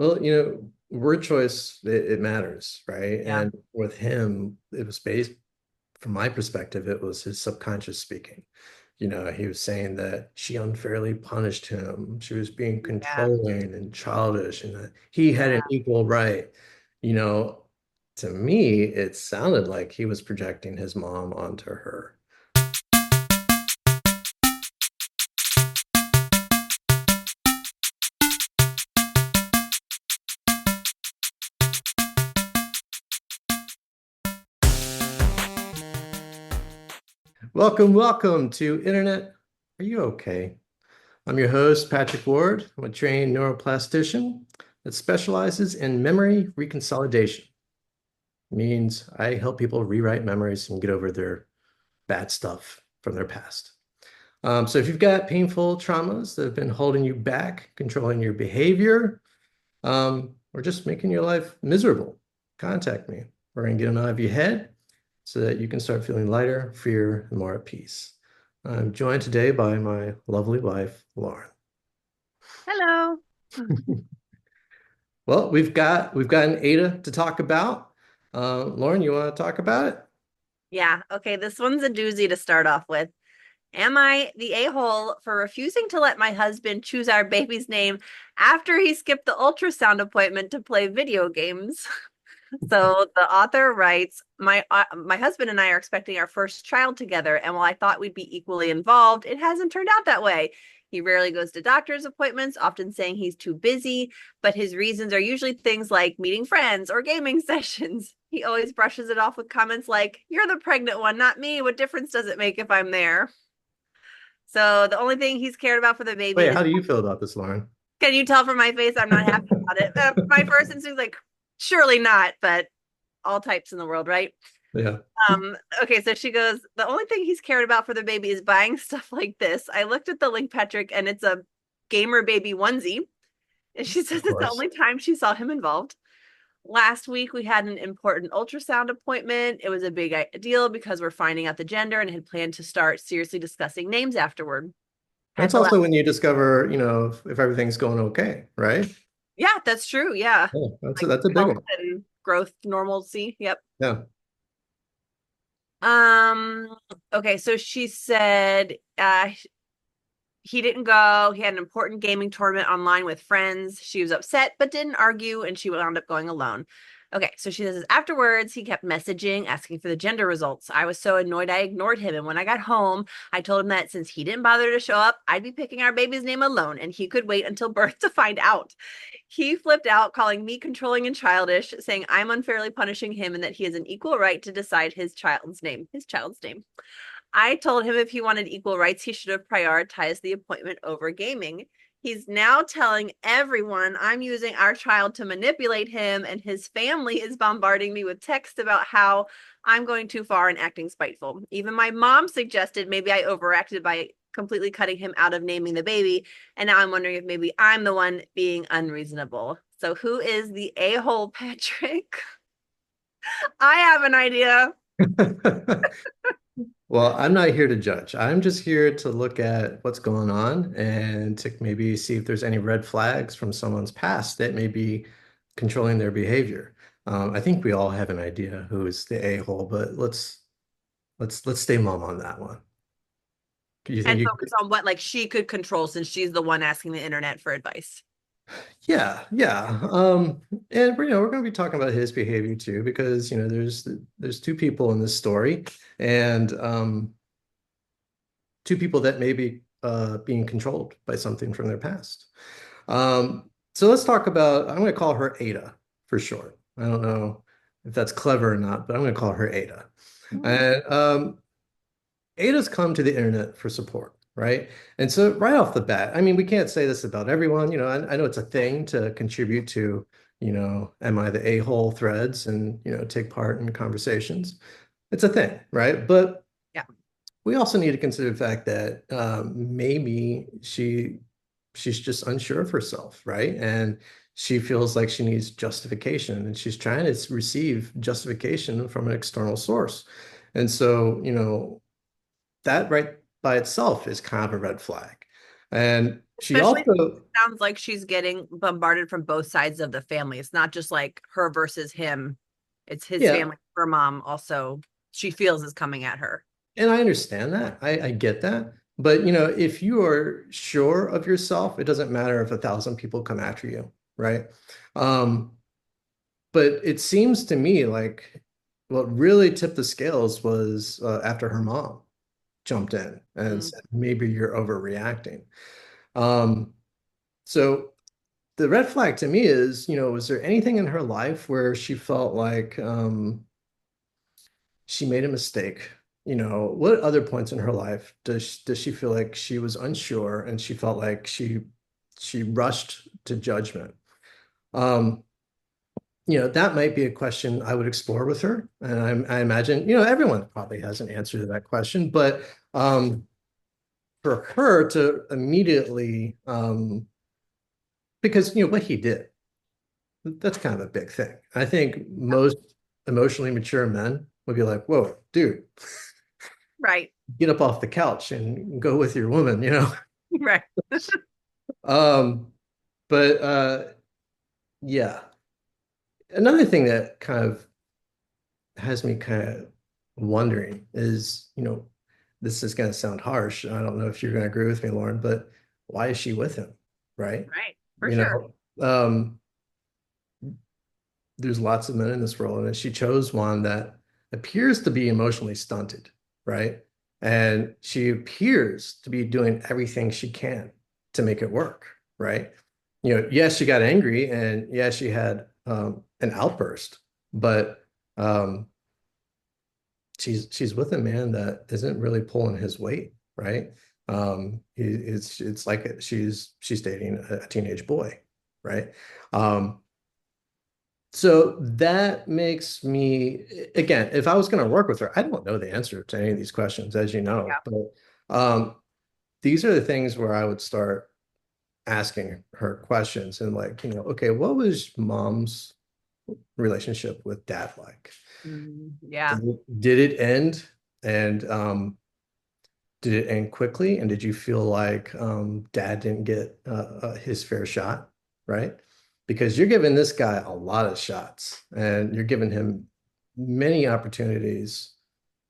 Well, word choice, it matters, right? Yeah. And with him, it was based, from my perspective, it was his subconscious speaking. He was saying that she unfairly punished him. She was being Yeah. controlling and childish, and that he had an Yeah. equal right. You know, to me, it sounded like he was projecting his mom onto her. Welcome, welcome to Internet. Are you okay? I'm your host, Patrick Ward. I'm a trained neuroplastician that specializes in memory reconsolidation. Means I help people rewrite memories and get over their bad stuff from their past. So if you've got painful traumas that have been holding you back, controlling your behavior, or just making your life miserable, contact me. We're going to get them out of your head so that you can start feeling lighter, freer, and more at peace. I'm joined today by my lovely wife, Lauren. Hello. Well, we've got an Ada to talk about. Lauren, you want to talk about it? Yeah. Okay. This one's a doozy to start off with. Am I the a-hole for refusing to let my husband choose our baby's name after he skipped the ultrasound appointment to play video games? So the author writes, my husband and I are expecting our first child together, and while I thought we'd be equally involved, it hasn't turned out that way. He rarely goes to doctor's appointments, often saying he's too busy, but his reasons are usually things like meeting friends or gaming sessions. He always brushes it off with comments like, "You're the pregnant one, not me. What difference does it make if I'm there?" So the only thing he's cared about for the baby Wait, is, how do you feel about this, Lauren? can you tell from my face I'm not happy about it? My first instinct is like, surely not, but all types in the world, right? Yeah. Okay, so she goes, the only thing he's cared about for the baby is buying stuff like this. I looked at the link, Patrick, and it's a gamer baby onesie. And she says Of it's the course. only time she saw him involved. Last week, we had an important ultrasound appointment. It was a big deal because we're finding out the gender and had planned to start seriously discussing names afterward. At That's the last, also when you discover, if everything's going okay, right? yeah, that's true. Yeah. Yeah, that's a, Like that's a big health one. and growth normalcy. Yep. Yeah. Um, okay, so she said he didn't go. He had an important gaming tournament online with friends. She was upset, but didn't argue, and she wound up going alone. Okay, so she says afterwards, he kept messaging, asking for the gender results. I was so annoyed I ignored him. And when I got home, I told him that since he didn't bother to show up, I'd be picking our baby's name alone, and he could wait until birth to find out. He flipped out, calling me controlling and childish, saying I'm unfairly punishing him and that he has an equal right to decide his child's name. His child's name. I told him if he wanted equal rights, he should have prioritized the appointment over gaming. He's now telling everyone I'm using our child to manipulate him, and his family is bombarding me with texts about how I'm going too far and acting spiteful. Even my mom suggested maybe I overacted by completely cutting him out of naming the baby, and now I'm wondering if maybe I'm the one being unreasonable. So, who is the a hole, Patrick? I have an idea. Well, I'm not here to judge. I'm just here to look at what's going on and to maybe see if there's any red flags from someone's past that may be controlling their behavior. I think we all have an idea who is the a-hole, but let's stay mum on that one. Do you think And you focus could? on what like she could control since she's the one asking the internet for advice. Yeah, yeah. And we're going to be talking about his behavior too, because there's two people in this story, and two people that may be being controlled by something from their past. So let's talk about, I'm going to call her Ada for short. I don't know if that's clever or not, but I'm going to call her Ada. And Ada's come to the internet for support, right? And so right off the bat, I mean, we can't say this about everyone. I know it's a thing to contribute to, am I the a-hole threads and, take part in conversations. It's a thing, right? But Yeah. we also need to consider the fact that maybe she's just unsure of herself, right? And she feels like she needs justification, and she's trying to receive justification from an external source. And so, that right by itself is kind of a red flag. And she Especially also, sounds like she's getting bombarded from both sides of the family. It's not just like her versus him. It's his yeah, family. Her mom also she feels is coming at her. and I understand that. I get that. But if you are sure of yourself, it doesn't matter if 1,000 people come after you, right? Um, but it seems to me like what really tipped the scales was after her mom jumped in and Mm, said, maybe you're overreacting. Um, so the red flag to me is, was there anything in her life where she felt like she made a mistake? What other points in her life does she feel like she was unsure and she felt like she rushed to judgment? Um, that might be a question I would explore with her. And I imagine, everyone probably has an answer to that question, but for her to immediately, because what he did, that's kind of a big thing. I think most emotionally mature men would be like, whoa, dude, right. get up off the couch and go with your woman. Right. Um, but yeah. Another thing that kind of has me kind of wondering is, this is going to sound harsh. I don't know if you're going to agree with me, Lauren, but why is she with him? Right? Right. For You sure. know, um, there's lots of men in this world, and she chose one that appears to be emotionally stunted, right? And she appears to be doing everything she can to make it work, right? Yes, she got angry, and yes, she had an outburst, but um, she's with a man that isn't really pulling his weight, right? It's like she's dating a teenage boy, right? Um, so that makes me, again, if I was going to work with her, I don't know the answer to any of these questions, as you know, Yeah. but these are the things where I would start asking her questions and like, okay, what was mom's relationship with dad like? Yeah. Did it end? And did it end quickly? And did you feel like dad didn't get his fair shot, right? Because you're giving this guy a lot of shots and you're giving him many opportunities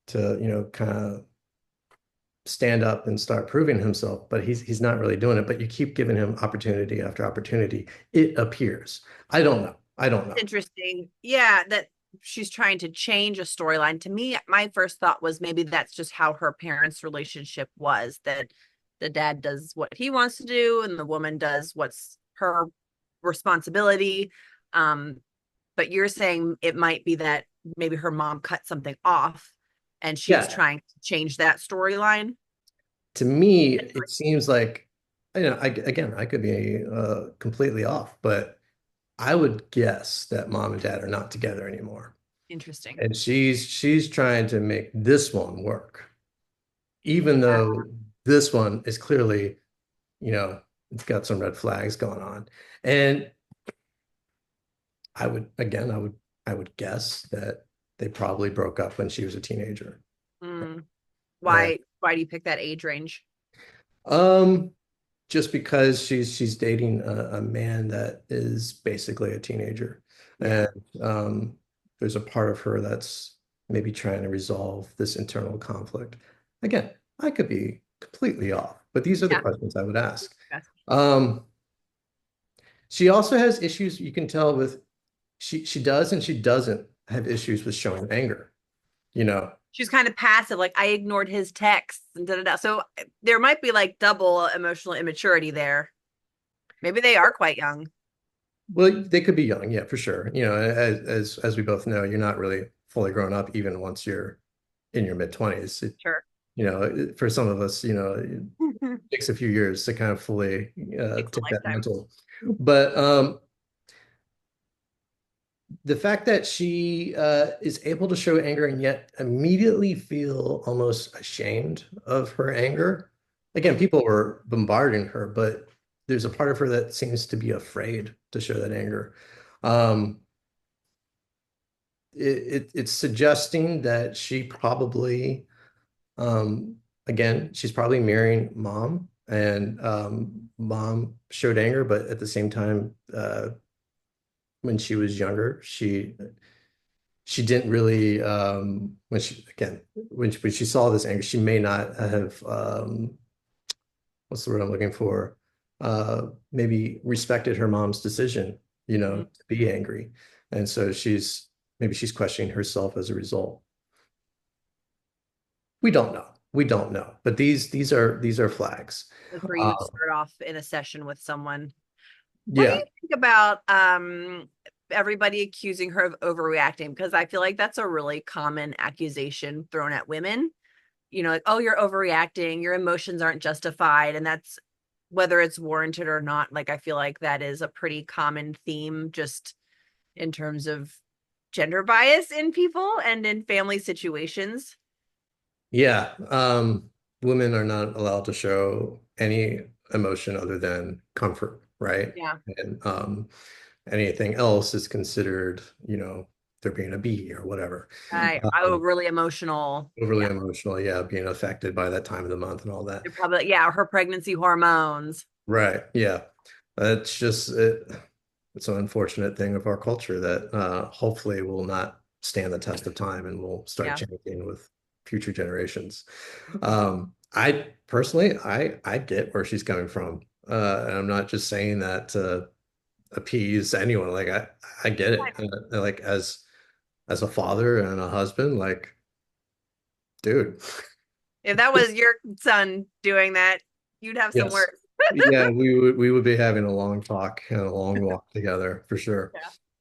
to, kind of stand up and start proving himself, but he's not really doing it. But you keep giving him opportunity after opportunity. It appears. I don't know. I don't know. Interesting. Yeah, that she's trying to change a storyline. To me, my first thought was maybe that's just how her parents' relationship was, that the dad does what he wants to do and the woman does what's her responsibility. Um, but you're saying it might be that maybe her mom cut something off and she's Yeah. trying to change that storyline. To me, it seems like, again, I could be completely off, but I would guess that mom and dad are not together anymore. Interesting. And she's trying to make this one work, even Yeah. though this one is clearly, it's got some red flags going on. And I would guess that they probably broke up when she was a teenager. Mm. And Why do you pick that age range? um, just because she's dating a man that is basically a teenager, Yeah. and there's a part of her that's maybe trying to resolve this internal conflict. Again, I could be completely off, but these are the Yeah. questions I would ask. That's Um, she also has issues, you can tell with she does and she doesn't have issues with showing anger, you know. she's kind of passive, like I ignored his texts and da da da. So there might be like double emotional immaturity there. Maybe they are quite young. Well, they could be young, yeah, for sure. As we both know, you're not really fully grown up even once you're in your mid 20s. Sure. For some of us, it takes a few years to kind of fully Takes a take that lifetime. mental. But the fact that she is able to show anger and yet immediately feel almost ashamed of her anger. Again, people were bombarding her, but there's a part of her that seems to be afraid to show that anger. Um, it's suggesting that she probably, again, she's probably mirroring mom and mom showed anger, but at the same time, when she was younger, she didn't really when she again when she saw this anger, she may not have what's the word I'm looking for? Maybe respected her mom's decision, Mhm. to be angry. And so maybe she's questioning herself as a result. We don't know. We don't know. But these are flags. That's where you would Uh, start off in a session with someone. What do yeah. you think about everybody accusing her of overreacting? Because I feel like that's a really common accusation thrown at women. Like, oh, you're overreacting, your emotions aren't justified, and that's whether it's warranted or not. Like, I feel like that is a pretty common theme just in terms of gender bias in people and in family situations. Yeah. Women are not allowed to show any emotion other than comfort, right? Yeah. And anything else is considered, they're being a bee or whatever. I Um, really emotional. overly Yeah. emotional, yeah, being affected by that time of the month and all that. They're probably, yeah, her pregnancy hormones. Right. Yeah. It's just it's an unfortunate thing of our culture that hopefully will not stand the test of time and will start Yeah. changing with future generations. I personally, I get where she's coming from. And I'm not just saying that to appease anyone. Like I get it. Like as a father and a husband, like, dude. If that was your son doing that, you'd have some Yes. words. Yeah, we would be having a long talk and a long walk together for sure.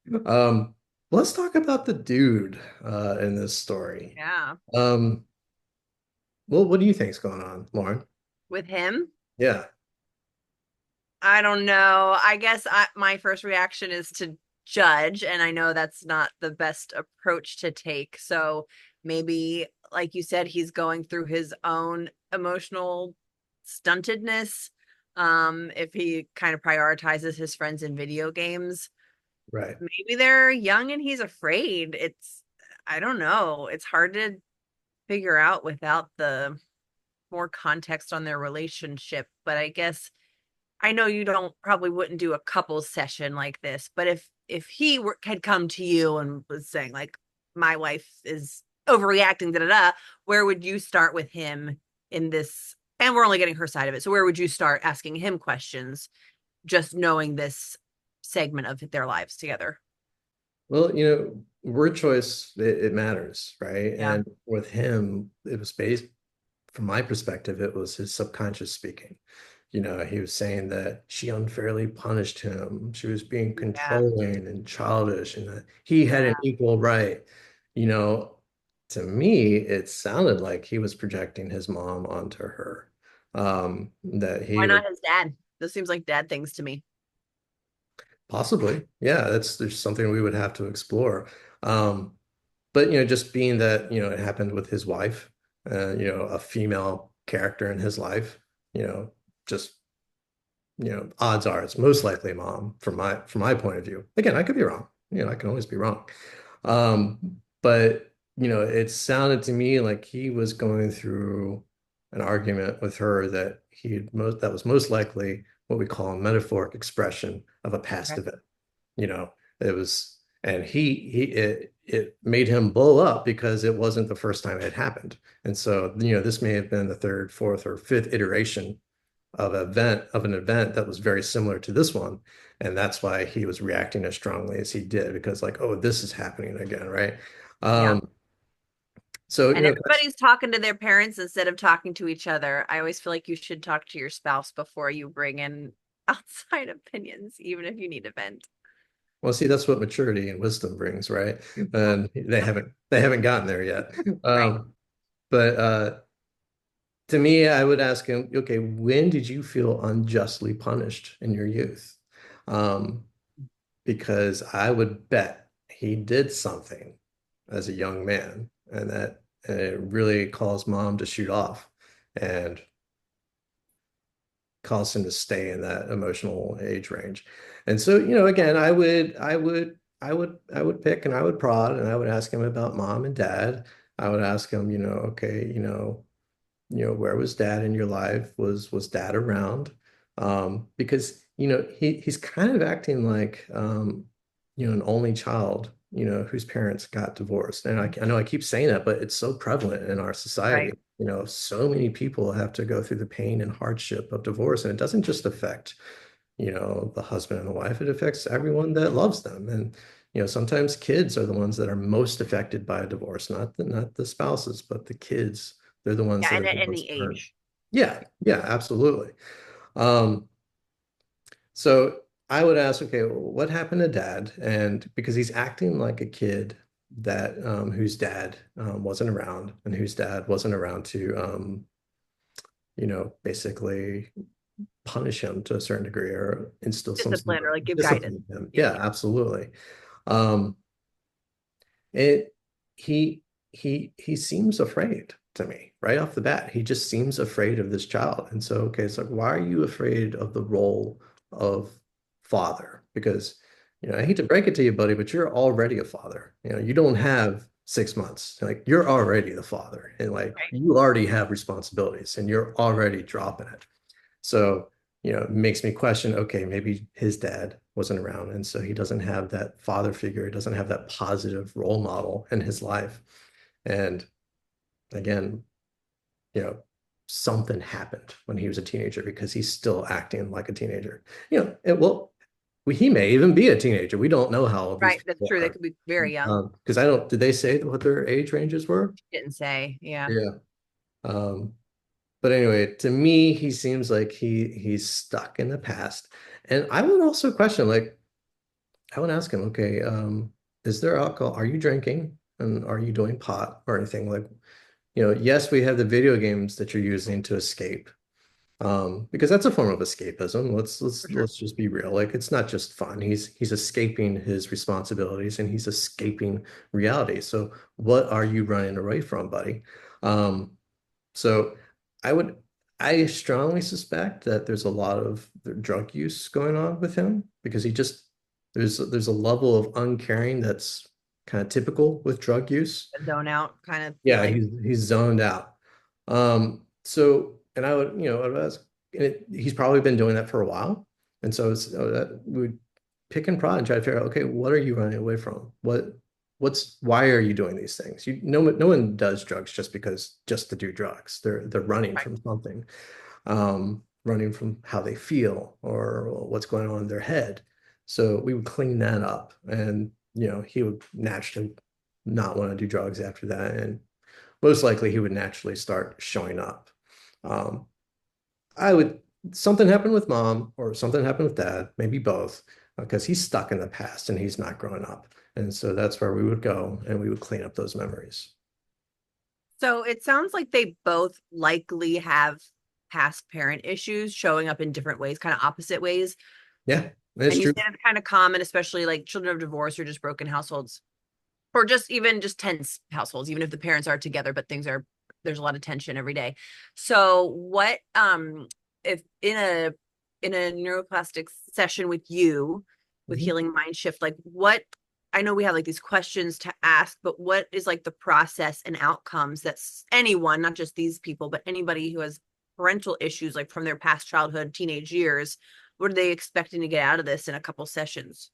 Yeah. Um, let's talk about the dude in this story. Yeah. Um, well, what do you think's going on, Lauren? With him, Yeah, I don't know. I guess my first reaction is to judge, and I know that's not the best approach to take. So maybe, like you said, he's going through his own emotional stuntedness. If he kind of prioritizes his friends in video games, right. maybe they're young and he's afraid. I don't know. It's hard to figure out without the more context on their relationship, but I guess I know you don't probably wouldn't do a couples session like this, but if he had come to you and was saying like my wife is overreacting, da da da, where would you start with him in this? And we're only getting her side of it, so where would you start asking him questions, just knowing this segment of their lives together? Well, word choice, it matters, right? Yeah, And with him, it was based, from my perspective, it was his subconscious speaking. He was saying that she unfairly punished him. She was being yeah, controlling and childish, and that he had an yeah. equal right. You know, to me, it sounded like he was projecting his mom onto her. That he Why was not his dad? This seems like dad things to me. possibly, yeah, there's something we would have to explore. Um, but just being that, it happened with his wife, a female character in his life, just odds are it's most likely mom from my point of view. Again, I could be wrong. I can always be wrong. But it sounded to me like he was going through an argument with her that was most likely what we call a metaphoric expression of a past Okay. event. You know, it was, and it made him blow up because it wasn't the first time it had happened. And so, this may have been the third, fourth, or fifth iteration of an event that was very similar to this one. And that's why he was reacting as strongly as he did, because like, oh, this is happening again, right? Yeah. Um, so, And everybody's talking to their parents instead of talking to each other. I always feel like you should talk to your spouse before you bring in outside opinions, even if you need a vent. well, see, that's what maturity and wisdom brings, right? Yeah. And they haven't gotten there yet. Right. But to me, I would ask him, okay, when did you feel unjustly punished in your youth? Um, because I would bet he did something as a young man, and that it really caused mom to shoot off and caused him to stay in that emotional age range. And so, again, I would pick and I would prod and I would ask him about mom and dad. I would ask him, okay, where was dad in your life? Was dad around? Because he's kind of acting like an only child, whose parents got divorced. And I know I keep saying that, but it's so prevalent in our society. Right. So many people have to go through the pain and hardship of divorce, and it doesn't just affect the husband and the wife, it affects everyone that loves them. And, sometimes kids are the ones that are most affected by a divorce, not the spouses, but the kids. They're the ones Yeah, that and are at the most any hurt. age. Yeah, yeah, absolutely. Um, so I would ask, okay, what happened to dad? And because he's acting like a kid that whose dad wasn't around and whose dad wasn't around to basically punish him to a certain degree or instill some sort Discipline of or like give guidance. discipline in him. Yeah. Yeah, absolutely. Um, it he he seems afraid to me right off the bat. He just seems afraid of this child. And so, okay, it's like, why are you afraid of the role of father? Because, I hate to break it to you, buddy, but you're already a father. You don't have 6 months. Like you're already the father, and like Right. you already have responsibilities, and you're already dropping it. So, it makes me question, okay, maybe his dad wasn't around. And so he doesn't have that father figure. He doesn't have that positive role model in his life. And again, you know, something happened when he was a teenager because he's still acting like a teenager. He may even be a teenager. We don't know how old these Right. That's people true. They are. could be very young. Because did they say what their age ranges were? Didn't say. Yeah. Yeah. Um, But anyway, to me, he seems like he's stuck in the past. And I would also question, like, I would ask him, okay, is there alcohol? Are you drinking? And are you doing pot or anything? Like, yes, we have the video games that you're using to escape. Because that's a form of escapism. Let's For let's sure. let's just be real. Like, it's not just fun. He's escaping his responsibilities and he's escaping reality. So what are you running away from, buddy? Um, so I would, I strongly suspect that there's a lot of drug use going on with him because there's a level of uncaring that's kind of typical with drug use. A zone out kind of Yeah, feeling. he's zoned out. And I would, I would ask, he's probably been doing that for a while. And so that we would pick and prod and try to figure out, okay, what are you running away from? Why are you doing these things? No one does drugs just to do drugs. They're running Right. from something, running from how they feel or what's going on in their head. So we would clean that up, and he would naturally not want to do drugs after that, and most likely he would naturally start showing up. Um, I would Something happened with mom or something happened with dad, maybe both, because he's stuck in the past and he's not growing up. And so that's where we would go and we would clean up those memories. So it sounds like they both likely have past parent issues showing up in different ways, kind of opposite ways. Yeah, that's And you true. said it's kind of common, especially like children of divorce or just broken households, or just even just tense households, even if the parents are together, but there's a lot of tension every day. So what if in a neuroplastic session with you with Mhm. healing mind shift, like what I know we have like these questions to ask, but what is like the process and outcomes that anyone, not just these people, but anybody who has parental issues like from their past childhood, teenage years, what are they expecting to get out of this in a couple sessions?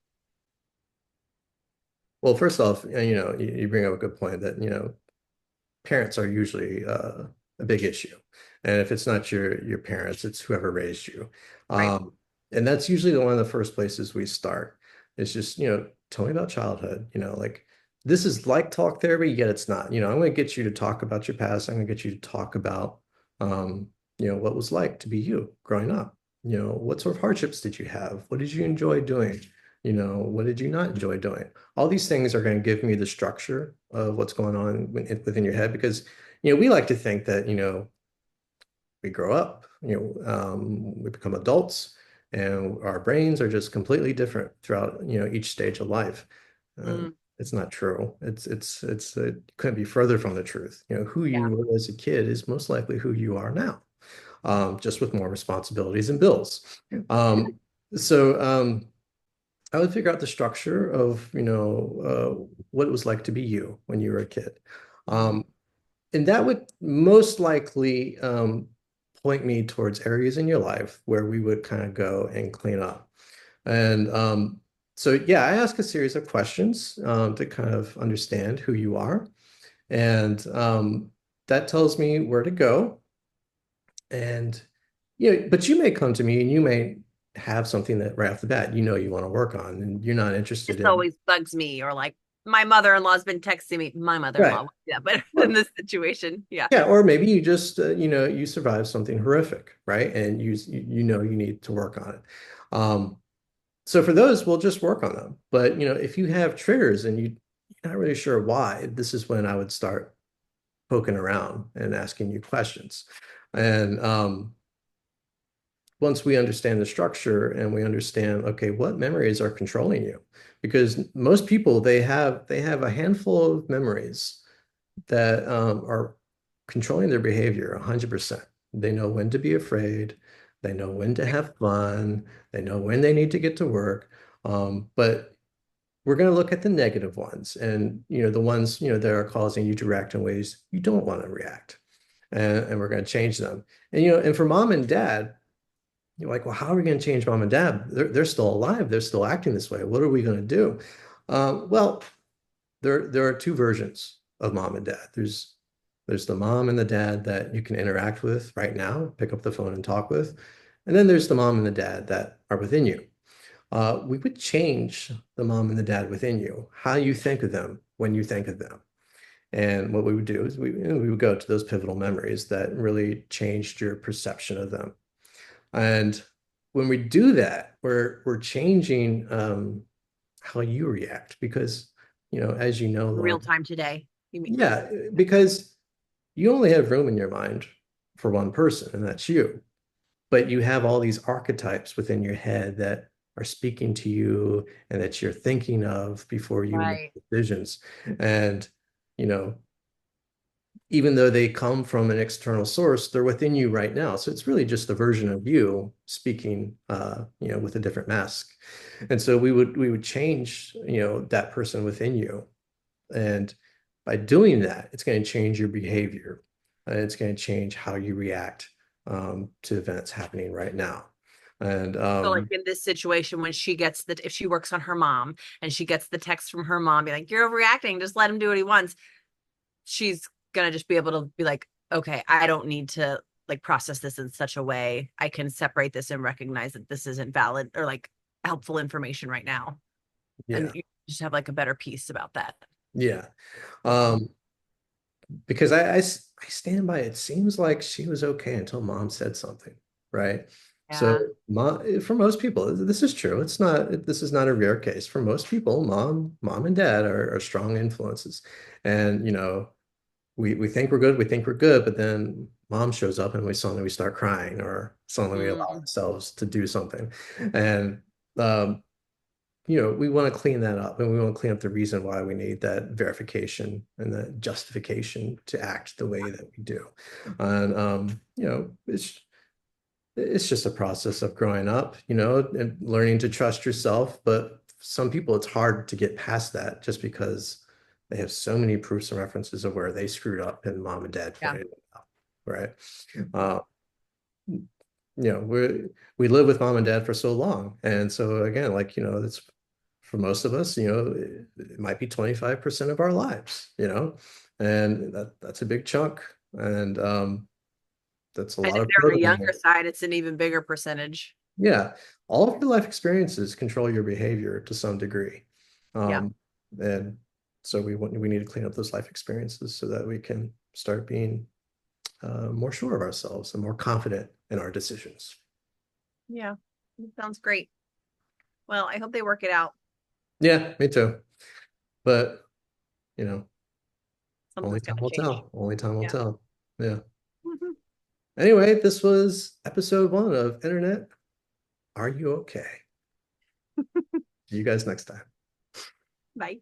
Well, first off, you bring up a good point that, parents are usually a big issue. And if it's not your parents, it's whoever raised you. Right. Um, and that's usually one of the first places we start. It's just, tell me about childhood, like this is like talk therapy, yet it's not. I'm going to get you to talk about your past. I'm going to get you to talk about, what it was like to be you growing up. What sort of hardships did you have? What did you enjoy doing? What did you not enjoy doing? All these things are going to give me the structure of what's going on within your head because we like to think that we grow up, we become adults, and our brains are just completely different throughout each stage of life. Mm, It's not true. It couldn't be further from the truth. Who yeah. you were as a kid is most likely who you are now, just with more responsibilities and bills. So I would figure out the structure of, what it was like to be you when you were a kid. Mhm. Um, And that would most likely point me towards areas in your life where we would kind of go and clean up. And so, yeah, I ask a series of questions to kind of understand who you are. And that tells me where to go. And, but you may come to me and you may have something that right off the bat, you want to work on and you're not This interested in. always bugs me, or like my mother-in-law's been texting me. My Right. mother-in-law, yeah, but in Or, this situation, yeah. yeah, or maybe you just, you survived something horrific, right? And you need to work on it. So for those, we'll just work on them. But, if you have triggers and you're not really sure why, this is when I would start poking around and asking you questions. And once we understand the structure and we understand, okay, what memories are controlling you? Because most people, they have a handful of memories that are controlling their behavior 100%. They know when to be afraid. They know when to Right. have fun. They know when they need to get to work. But we're going to look at the negative ones and, the ones, that are causing you to react in ways you don't want to react. And we're going to change them. And for mom and dad, you're like, well, how are we going to change mom and dad? They're still alive. They're still acting this way. What are we going to do? Well, there are two versions of mom and dad. There's the mom and the dad that you can interact with right now, pick up the phone and talk with. And then there's the mom and the dad that are within you. We would change the mom and the dad within you, how you think of them when you think of them. And what we would do is we would go to those pivotal memories that really changed your perception of them. And when we do that, we're changing how you react because, as you know, Real Lauren, time today. You mean? yeah, because you only have room in your mind for one person, and that's you. But you have all these archetypes within your head that are speaking to you and that you're thinking of before you make Right. decisions. And, you know, even though they come from an external source, they're within you right now. So it's really just a version of you speaking, with a different mask. And so we would change, that person within you. And by doing that, it's going to change your behavior. And it's going to change how you react to events happening right now. And So like in this situation, when she gets if she works on her mom and she gets the text from her mom, be like, "You're overreacting. Just let him do what he wants." She's gonna just be able to be like, "Okay, I don't need to like process this in such a way. I can separate this and recognize that this isn't valid or like helpful information right now." And yeah, you just have like a better peace about that. yeah. Yeah. Um, because I stand by it seems like she was okay until mom said something, right? So Yeah. for most people, this is true. This is not a rare case. For most people, mom and dad are strong influences. And we think we're good, but then mom shows up and we start crying or suddenly we allow Mm, ourselves to do something. And um, we want to clean that up and we want to clean up the reason why we need that verification and the justification to act the way that we do. And it's just a process of growing up, and learning to trust yourself. But some people, it's hard to get past that just because they have so many proofs and references of where they screwed up and mom and dad yeah. pointed it out, right? Uh, we live with mom and dad for so long. And so again, like, it's for most of us, it might be 25% of our lives, and that's a big chunk. And that's a And lot if of they're on the programming. younger side, it's an even bigger percentage. Yeah, all of your life experiences control your behavior to some degree. Yeah. Um, and so we need to clean up those life experiences so that we can start being more sure of ourselves and more confident in our decisions. Yeah. Sounds great. Well, I hope they work it out. Yeah, me too. But, you know, only Something's time gonna will change. tell. Only time will Yeah. tell. Yeah. Mhm. Anyway, this was episode 1 of Internet. Are you okay? See you guys next time. Bye.